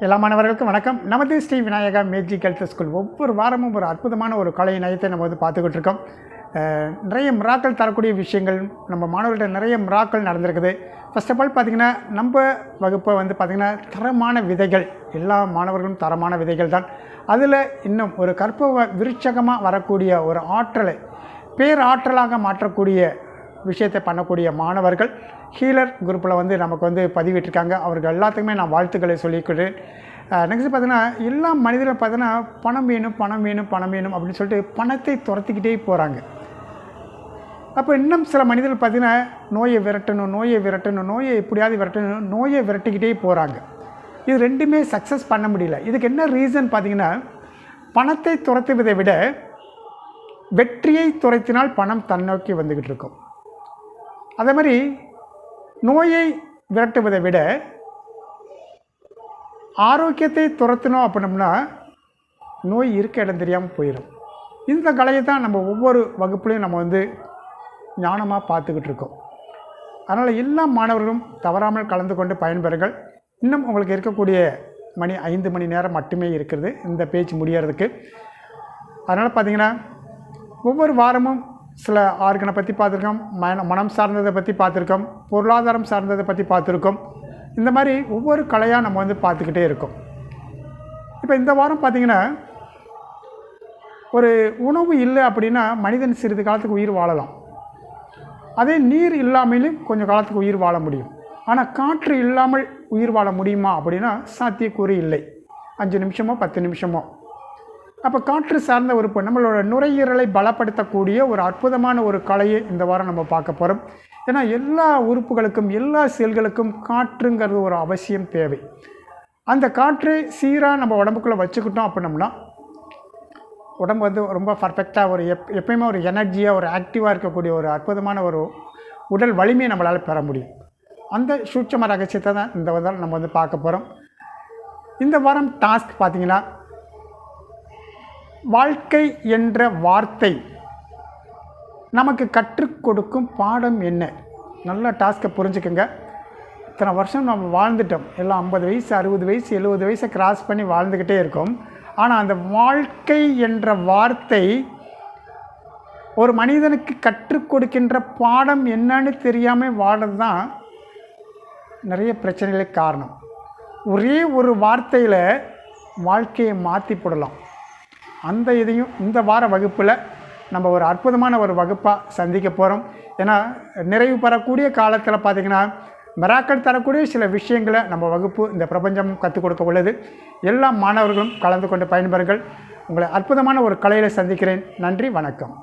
எல்லா மாணவர்களுக்கும் வணக்கம். நமது Sri Vinayaka magic health school ஒவ்வொரு வாரமும் ஒரு அற்புதமான ஒரு கலை நயத்தை நம்ம பார்த்துக்கிட்டு இருக்கோம். நிறைய மிராக்கள் தரக்கூடிய விஷயங்கள் நம்ம மாணவர்கள்ட்ட நிறைய மிராக்கள் நடந்திருக்குது. ஃபர்ஸ்ட் ஆஃப் ஆல் பார்த்திங்கன்னா நம்ம வகுப்பை பார்த்திங்கன்னா தரமான விதைகள், எல்லா மாணவர்களும் தரமான விதைகள் தான். அதில் இன்னும் ஒரு கற்ப விருட்சகமாக வரக்கூடிய ஒரு ஆற்றலை பேராற்றலாக மாற்றக்கூடிய விஷயத்தை பண்ணக்கூடிய மாணவர்கள் ஹீலர் குரூப்பில் நமக்கு பதிவிட்டிருக்காங்க. அவர்கள் எல்லாத்துக்குமே நான் வாழ்த்துக்களை சொல்லிக்கிறேன். நெக்ஸ்ட் பார்த்தீங்கன்னா எல்லா மனிதர்களும் பார்த்தீங்கன்னா பணம் வேணும் பணம் வேணும் பணம் வேணும் அப்படின்னு சொல்லிட்டு பணத்தை துரத்திக்கிட்டே போகிறாங்க. அப்போ இன்னும் சில மனிதர்கள் பார்த்திங்கன்னா நோயை விரட்டணும் நோயை விரட்டணும் நோயை எப்படியாவது விரட்டணும் நோயை விரட்டிக்கிட்டே போகிறாங்க. இது ரெண்டுமே சக்ஸஸ் பண்ண முடியல. இதுக்கு என்ன ரீசன் பார்த்திங்கன்னா, பணத்தை துரத்துவதை விட வெற்றியை துரத்தினால் பணம் தன்னோக்கி வந்துக்கிட்டு இருக்கும். அதே மாதிரி நோயை விரட்டுவதை விட ஆரோக்கியத்தை துரத்தினோம் அப்படின்னோம்னா நோய் இருக்க இடம் தெரியாமல் போயிடும். இந்த கலையை தான் நம்ம ஒவ்வொரு வகுப்புலையும் நம்ம ஞானமாக பார்த்துக்கிட்டு இருக்கோம். அதனால் எல்லா மாணவர்களும் தவறாமல் கலந்து கொண்டு பயன்பெறுங்கள். இன்னும் உங்களுக்கு இருக்கக்கூடிய மணி 5 மணி நேரம் மட்டுமே இருக்கிறது இந்த பேச்சு முடியறதுக்கு. அதனால் பார்த்திங்கன்னா ஒவ்வொரு வாரமும் சில ஆர்கனை பற்றி பார்த்துருக்கோம், மனம் சார்ந்ததை பற்றி பார்த்துருக்கோம், பொருளாதாரம் சார்ந்ததை பற்றி பார்த்துருக்கோம். இந்த மாதிரி ஒவ்வொரு கலையாக நம்ம பார்த்துக்கிட்டே இருக்கோம். இப்போ இந்த வாரம் பார்த்திங்கன்னா ஒரு உணவு இல்லை அப்படின்னா மனிதன் சிறிது காலத்துக்கு உயிர் வாழலாம். அதே நீர் இல்லாமலும் கொஞ்சம் காலத்துக்கு உயிர் வாழ முடியும். ஆனால் காற்று இல்லாமல் உயிர் வாழ முடியுமா அப்படின்னா சாத்தியக்கூறு இல்லை. 5 நிமிஷமோ 10 நிமிஷமோ. அப்போ காற்று சார்ந்த ஒரு நம்மளோட நுரையீரலை பலப்படுத்தக்கூடிய ஒரு அற்புதமான ஒரு கலையை இந்த வாரம் நம்ம பார்க்க போகிறோம். ஏன்னா எல்லா உறுப்புகளுக்கும் எல்லா செல்களுக்கும் காற்றுங்கிறது ஒரு அவசியம் தேவை. அந்த காற்று சீராக நம்ம உடம்புக்குள்ளே வச்சுக்கிட்டோம் அப்படின்னோம்னா உடம்பு ரொம்ப பர்ஃபெக்டாக ஒரு எப்பயுமே ஒரு எனர்ஜியாக ஒரு ஆக்டிவாக இருக்கக்கூடிய ஒரு அற்புதமான ஒரு உடல் வலிமையை நம்மளால் பெற முடியும். அந்த சூட்சம ரகசியத்தை தான் இந்த வாரம் நம்ம பார்க்க போகிறோம். இந்த வாரம் டாஸ்க் பார்த்திங்கன்னா, வாழ்க்கை என்ற வார்த்தை நமக்கு கற்றுக் கொடுக்கும் பாடம் என்ன? நல்ல டாஸ்க்கை புரிஞ்சுக்கோங்க. இத்தனை வருஷம் நம்ம வாழ்ந்துட்டோம், எல்லாம் 50 வயசு 60 வயசு 70 வயசை கிராஸ் பண்ணி வாழ்ந்துக்கிட்டே இருக்கோம். ஆனால் அந்த வாழ்க்கை என்ற வார்த்தை ஒரு மனிதனுக்கு கற்றுக் கொடுக்கின்ற பாடம் என்னன்னு தெரியாமல் வாழ்கிறது தான் நிறைய பிரச்சனைகளுக்கு காரணம். ஒரே ஒரு வார்த்தையில் வாழ்க்கையை மாற்றி போடலாம். அந்த இதையும் இந்த வார வகுப்பில் நம்ம ஒரு அற்புதமான ஒரு வகுப்பாக சந்திக்க போகிறோம். ஏன்னா நிறைவு பெறக்கூடிய காலத்தில் பார்த்திங்கன்னா மிராக்கள் தரக்கூடிய சில விஷயங்களை நம்ம வகுப்பு இந்த பிரபஞ்சம் கற்றுக் கொடுக்க உள்ளது. எல்லா மாணவர்களும் கலந்து கொண்டு பயன்பெறுங்கள். உங்களை அற்புதமான ஒரு கலையில் சந்திக்கிறேன். நன்றி, வணக்கம்.